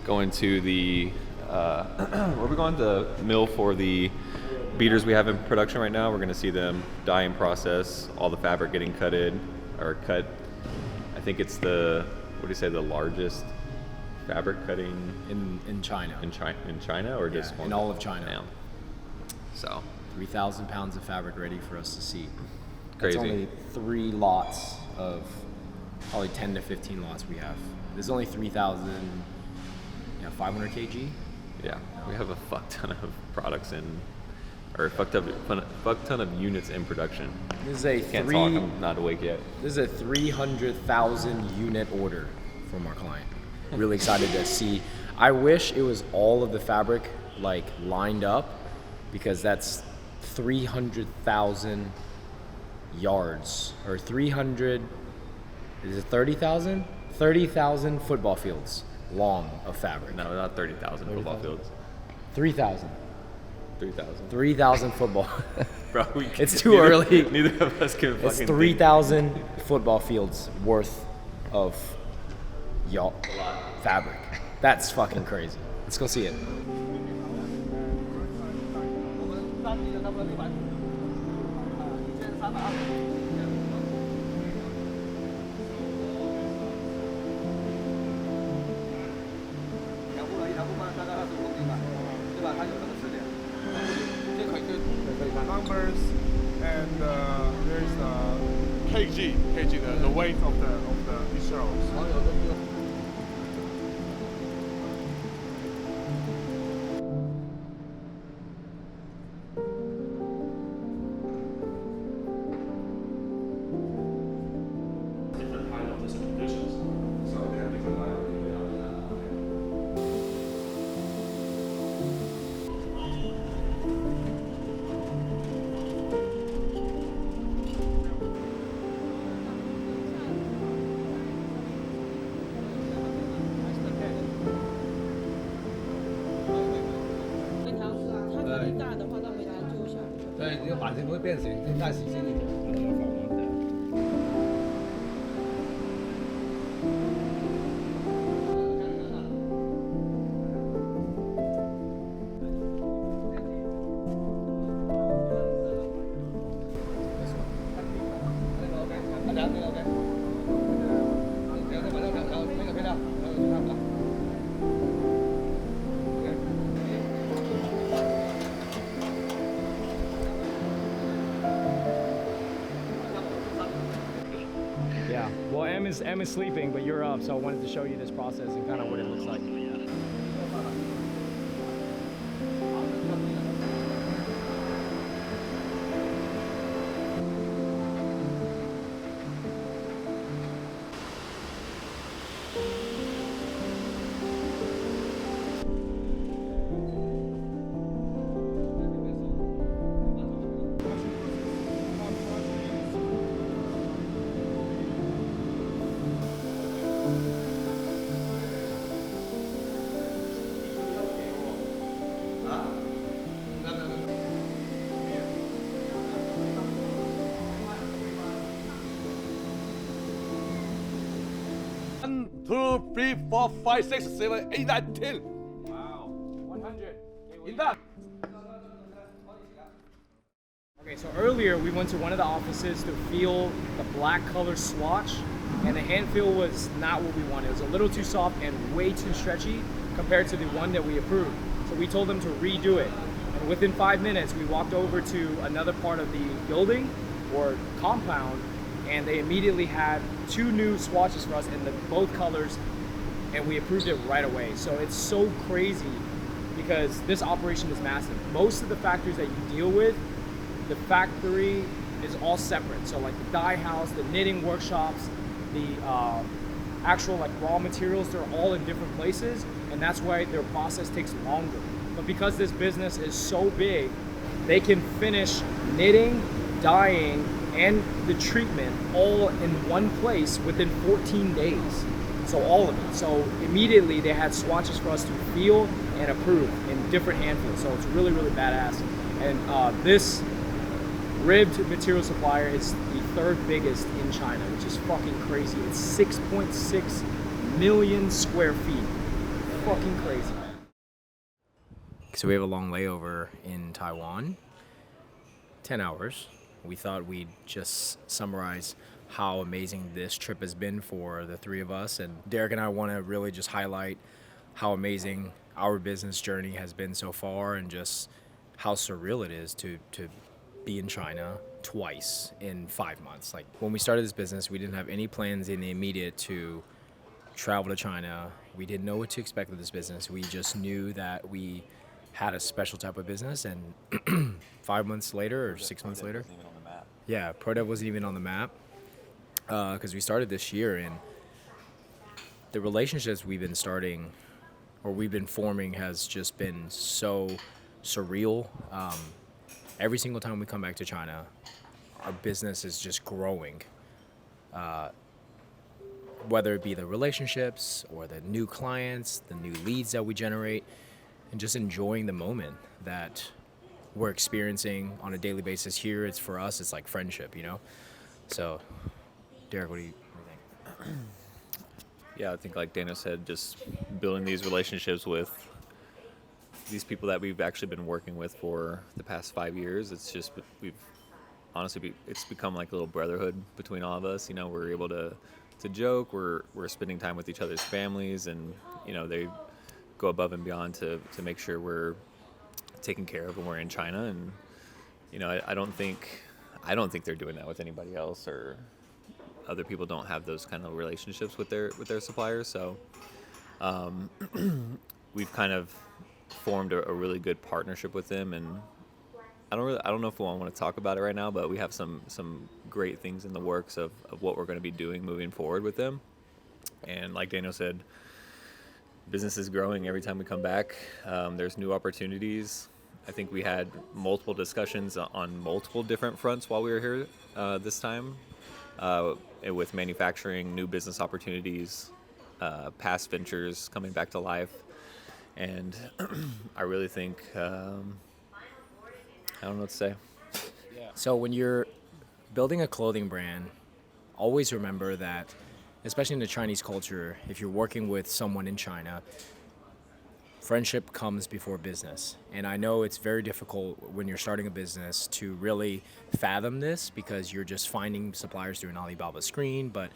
going to the we're going to the mill for the beaters we have in production right now. We're going to see them dyeing process, all the fabric getting cut. I think it's the largest fabric cutting in China. In China, or just in all of China. Yeah. So 3,000 pounds of fabric ready for us to see. Crazy. That's only 3 lots of probably 10 to 15 lots we have. There's only 3,500 kg. Yeah, we have a fuck ton of products or a fuck ton of units in production. This is a Can't talk, I'm not awake yet. This is a 300,000 unit order from our client. Really excited to see. I wish it was all of the fabric like lined up, because that's 300,000 yards, or 300, is it 30,000? 30,000 football fields long of fabric. No, not 30,000 football fields. 3,000. 3,000. 3,000 football. Bro, it's too early. Neither of us can fucking It's 3,000 football fields worth of fabric. That's fucking crazy. Let's go see it. Numbers, and there is kg, the weight of the insurance. Different kind of specifications. So they have different line.对，这个版型不会变形，更加细心一点。Yeah, well, M is sleeping, but you're up, so I wanted to show you this process and kind of what it looks like. One, two, three, four, five, six, seven, eight, nine, 10. Wow, 100. In that. Okay, so earlier we went to one of the offices to feel the black color swatch, and the hand feel was not what we wanted. It was a little too soft and way too stretchy compared to the one that we approved. So we told them to redo it. And within 5 minutes, we walked over to another part of the building or compound, and they immediately had 2 new swatches for us in both colors, and we approved it right away. So it's so crazy because this operation is massive. Most of the factories that you deal with, the factory is all separate. So like the dye house, the knitting workshops, the actual like raw materials, they're all in different places, and that's why their process takes longer. But because this business is so big, they can finish knitting, dyeing, and the treatment all in one place within 14 days. So all of it. So immediately they had swatches for us to feel and approve in different handfuls. So it's really, really badass. And this ribbed material supplier is the 3rd biggest in China, which is fucking crazy. It's 6.6 million square feet. fucking crazy. So we have a long layover in Taiwan, 10 hours. We thought we'd just summarize how amazing this trip has been for the three of us. And Derek and I want to really just highlight how amazing our business journey has been so far and just how surreal it is to be in China twice in 5 months. Like when we started this business, we didn't have any plans in the immediate to travel to China. We didn't know what to expect with this business. We just knew that we had a special type of business, and 5 months later or 6 months later, yeah, ProDev wasn't even on the map because we started this year, and the relationships we've been starting or we've been forming has just been so surreal. Every single time we come back to China, our business is just growing. Whether it be the relationships or the new clients, the new leads that we generate, and just enjoying the moment that we're experiencing on a daily basis here. It's for us, it's like friendship, you know? So, Derek, what do you think? Yeah, I think like Daniel said, just building these relationships with these people that we've actually been working with for the past 5 years. It's just, it's become like a little brotherhood between all of us. You know, we're able to joke, we're spending time with each other's families, and, you know, they go above and beyond to make sure we're taken care of when we're in China. And, you know, I don't think they're doing that with anybody else, or other people don't have those kind of relationships with their suppliers. So we've kind of formed a really good partnership with them, and I don't know if we want to talk about it right now, but we have some great things in the works of what we're going to be doing moving forward with them. And like Daniel said, business is growing every time we come back. There's new opportunities. I think we had multiple discussions on multiple different fronts while we were here this time, with manufacturing, new business opportunities, past ventures coming back to life. And I really think, I don't know what to say. So when you're building a clothing brand, always remember that, especially in the Chinese culture, if you're working with someone in China, friendship comes before business. And I know it's very difficult when you're starting a business to really fathom this because you're just finding suppliers through an Alibaba screen, but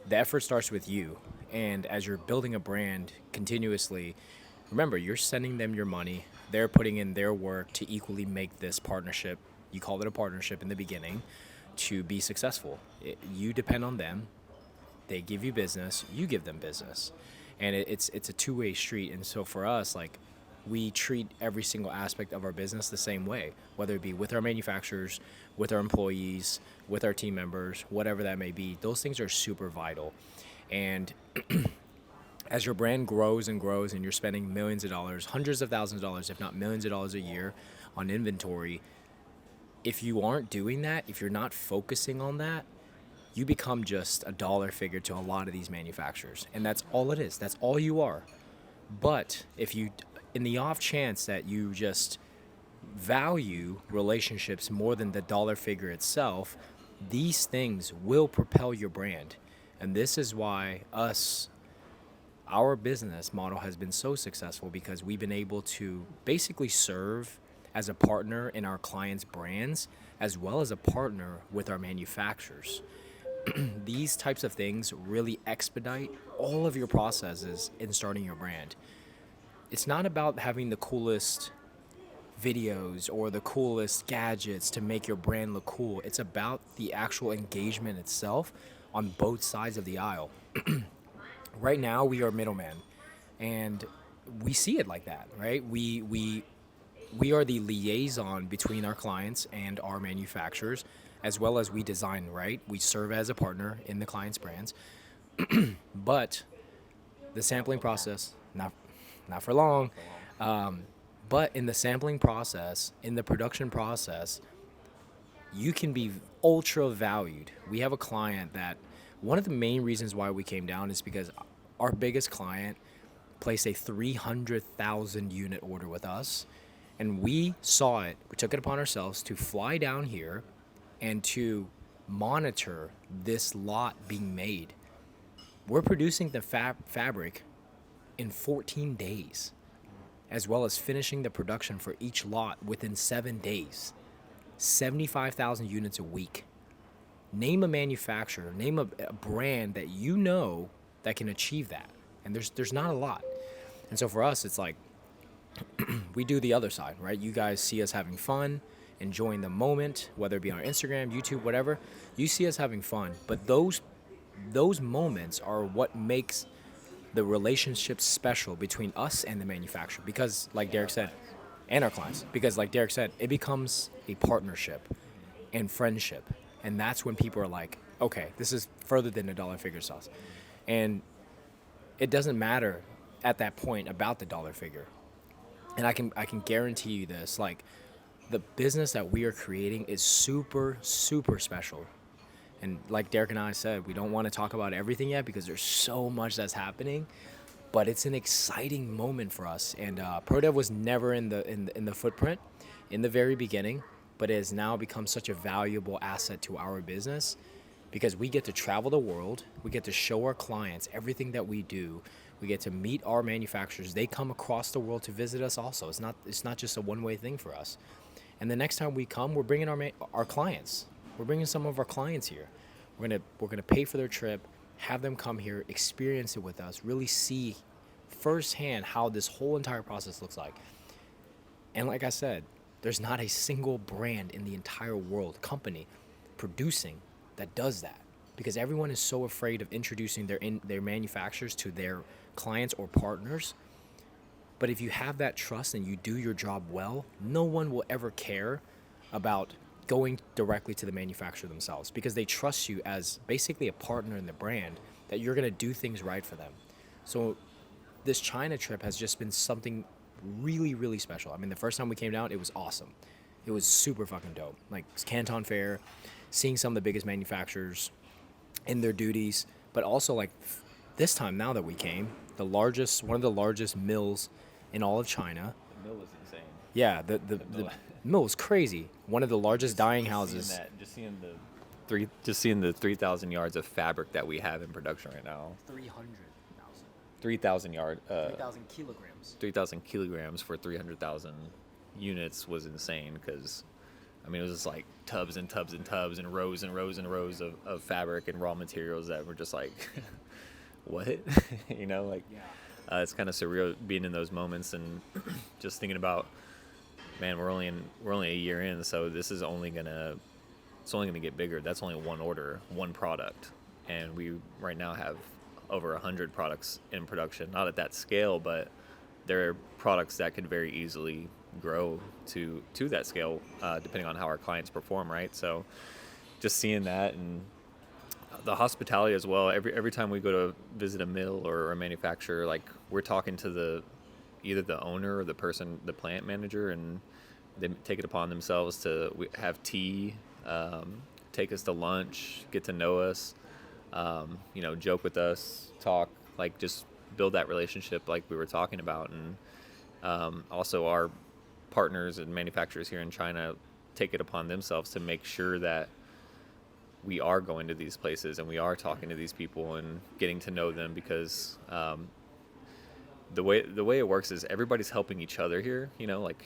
the effort starts with you. And as you're building a brand continuously, remember, you're sending them your money. They're putting in their work to equally make this partnership, you called it a partnership in the beginning, to be successful. You depend on them. They give you business, you give them business. And it's a two-way street. And so for us, like, we treat every single aspect of our business the same way, whether it be with our manufacturers, with our employees, with our team members, whatever that may be. Those things are super vital. And as your brand grows and grows and you're spending millions of dollars, hundreds of thousands of dollars, if not millions of dollars a year on inventory, if you aren't doing that, if you're not focusing on that, you become just a dollar figure to a lot of these manufacturers. And that's all it is. That's all you are. But if you, in the off chance that you just value relationships more than the dollar figure itself, these things will propel your brand. And this is why our business model has been so successful, because we've been able to basically serve as a partner in our clients' brands, as well as a partner with our manufacturers. These types of things really expedite all of your processes in starting your brand. It's not about having the coolest videos or the coolest gadgets to make your brand look cool. It's about the actual engagement itself on both sides of the aisle. Right now, we are middlemen, and we see it like that, right? We are the liaison between our clients and our manufacturers, as well as we design, right? We serve as a partner in the client's brands. But the sampling process, not for long, but in the sampling process, in the production process, you can be ultra valued. We have a client that, one of the main reasons why we came down is because our biggest client placed a 300,000 unit order with us, and we saw it. We took it upon ourselves to fly down here and to monitor this lot being made. We're producing the fabric in 14 days, as well as finishing the production for each lot within 7 days. 75,000 units a week. Name a manufacturer, name a brand that you know that can achieve that. And there's not a lot. And so for us, it's like we do the other side, right? You guys see us having fun, enjoying the moment, whether it be on our Instagram, YouTube, whatever. You see us having fun, but those moments are what makes the relationship special between us and the manufacturer. Because, like Derek said, and our clients, because like Derek said, it becomes a partnership and friendship. And that's when people are like, okay, this is further than a dollar figure sauce. And it doesn't matter at that point about the dollar figure. And I can guarantee you this, like, the business that we are creating is super, super special. And like Derek and I said, we don't want to talk about everything yet because there's so much that's happening, but it's an exciting moment for us. And ProDev was never in the footprint in the very beginning, but it has now become such a valuable asset to our business because we get to travel the world, we get to show our clients everything that we do, we get to meet our manufacturers. They come across the world to visit us also. It's not just a one-way thing for us. And the next time we come, we're bringing our clients. We're bringing some of our clients here. We're gonna pay for their trip, have them come here, experience it with us, really see firsthand how this whole entire process looks like. And like I said, there's not a single brand in the entire world, company, producing that does that, because everyone is so afraid of introducing their manufacturers to their clients or partners. But if you have that trust and you do your job well, no one will ever care about going directly to the manufacturer themselves because they trust you as basically a partner in the brand that you're going to do things right for them. So this China trip has just been something really, really special. I mean, the first time we came down, it was awesome. It was super fucking dope. Like Canton Fair, seeing some of the biggest manufacturers in their duties, but also like this time now that we came, one of the largest mills in all of China. The mill was insane. Yeah, the mill was crazy. One of the largest dyeing houses. Just seeing the 3,000 yards of fabric that we have in production right now. 3,000 kilograms. 3,000 kilograms for 300,000 units was insane because, I mean, it was just like tubs and tubs and tubs and rows and rows and rows of fabric and raw materials that were just like, what? You know, like, it's kind of surreal being in those moments and just thinking about, man, we're only a year in, so this is only gonna get bigger. That's only one order, one product, and we right now have over 100 products in production. Not at that scale, but there are products that could very easily grow to that scale, depending on how our clients perform, right? So, just seeing that and the hospitality as well. Every time we go to visit a mill or a manufacturer, like we're talking to either the owner or the plant manager, and they take it upon themselves to have tea, take us to lunch, get to know us, joke with us, talk, like just build that relationship like we were talking about. And also our partners and manufacturers here in China take it upon themselves to make sure that we are going to these places and we are talking to these people and getting to know them, because the way it works is everybody's helping each other here. Like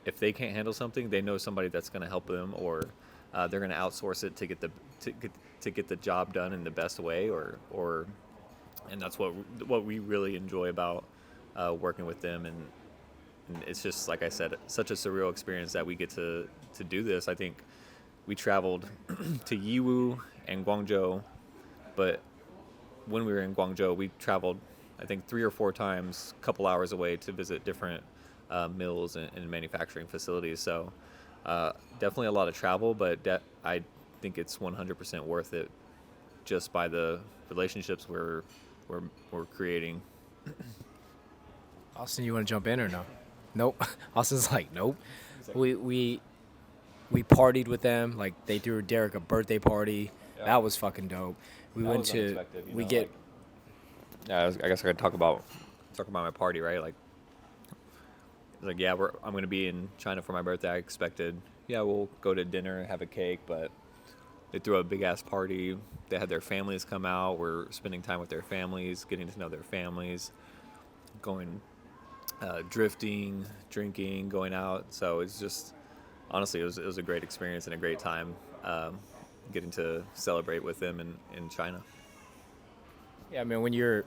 if they can't handle something, they know somebody that's going to help them, or they're going to outsource it to get the job done in the best way, and that's what we really enjoy about working with them. And it's just, like I said, such a surreal experience that we get to do this. I think we traveled to Yiwu and Guangzhou, but when we were in Guangzhou, we traveled, I think, 3 or 4 times, a couple hours away to visit different mills and manufacturing facilities. So definitely a lot of travel, but I think it's 100% worth it just by the relationships we're creating. Austin, you want to jump in or no? Nope. Austin's like, nope. We partied with them. Like they threw Derek a birthday party. Yeah. That was fucking dope. We went to. We get. I guess I could talk about my party, right? Like, I'm gonna be in China for my birthday. I expected, we'll go to dinner and have a cake, but they threw a big ass party. They had their families come out. We're spending time with their families, getting to know their families. going drifting, drinking, going out. So it's just honestly, it was a great experience and a great time getting to celebrate with them in China. Yeah, I mean, when you're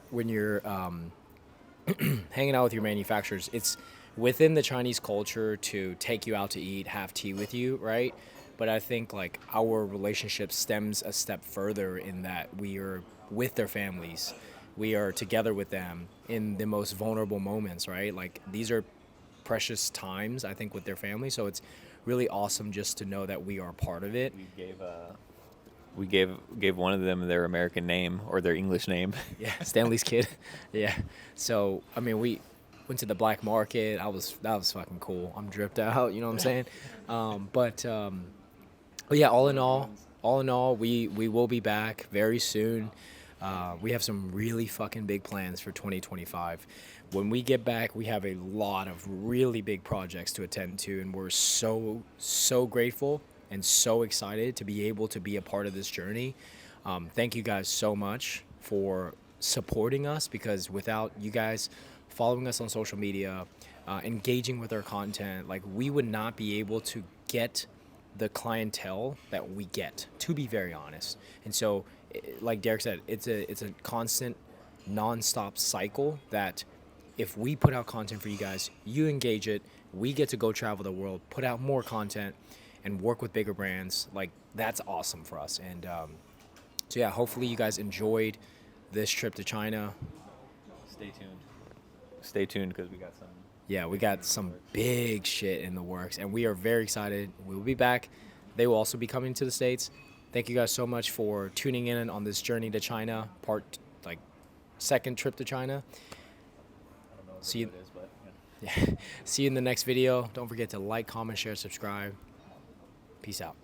hanging out with your manufacturers, it's within the Chinese culture to take you out to eat, have tea with you, right? But I think like our relationship stems a step further in that we are with their families. We are together with them in the most vulnerable moments, right? Like these are precious times, I think, with their family. So it's really awesome just to know that we are part of it. We gave one of them their American name or their English name. Yeah, Stanley's kid. Yeah. So I mean, we went to the black market. That was fucking cool. I'm dripped out. You know what I'm saying? But yeah, all in all, we will be back very soon. We have some really fucking big plans for 2025. When we get back, we have a lot of really big projects to attend to, and we're so grateful and so excited to be able to be a part of this journey. Thank you guys so much for supporting us, because without you guys following us on social media, engaging with our content, like we would not be able to get the clientele that we get, to be very honest. And so, like Derek said, it's a constant, non-stop cycle that if we put out content for you guys, you engage it, we get to go travel the world, put out more content, and work with bigger brands. Like that's awesome for us. And so yeah, hopefully you guys enjoyed this trip to China. Stay tuned because we got some. Yeah, we got some big shit in the works, and we are very excited. We will be back. They will also be coming to the States. Thank you guys so much for tuning in on this journey to China, second trip to China. I don't know See you. what it is, but Yeah. See you in the next video. Don't forget to like, comment, share, subscribe. Peace out.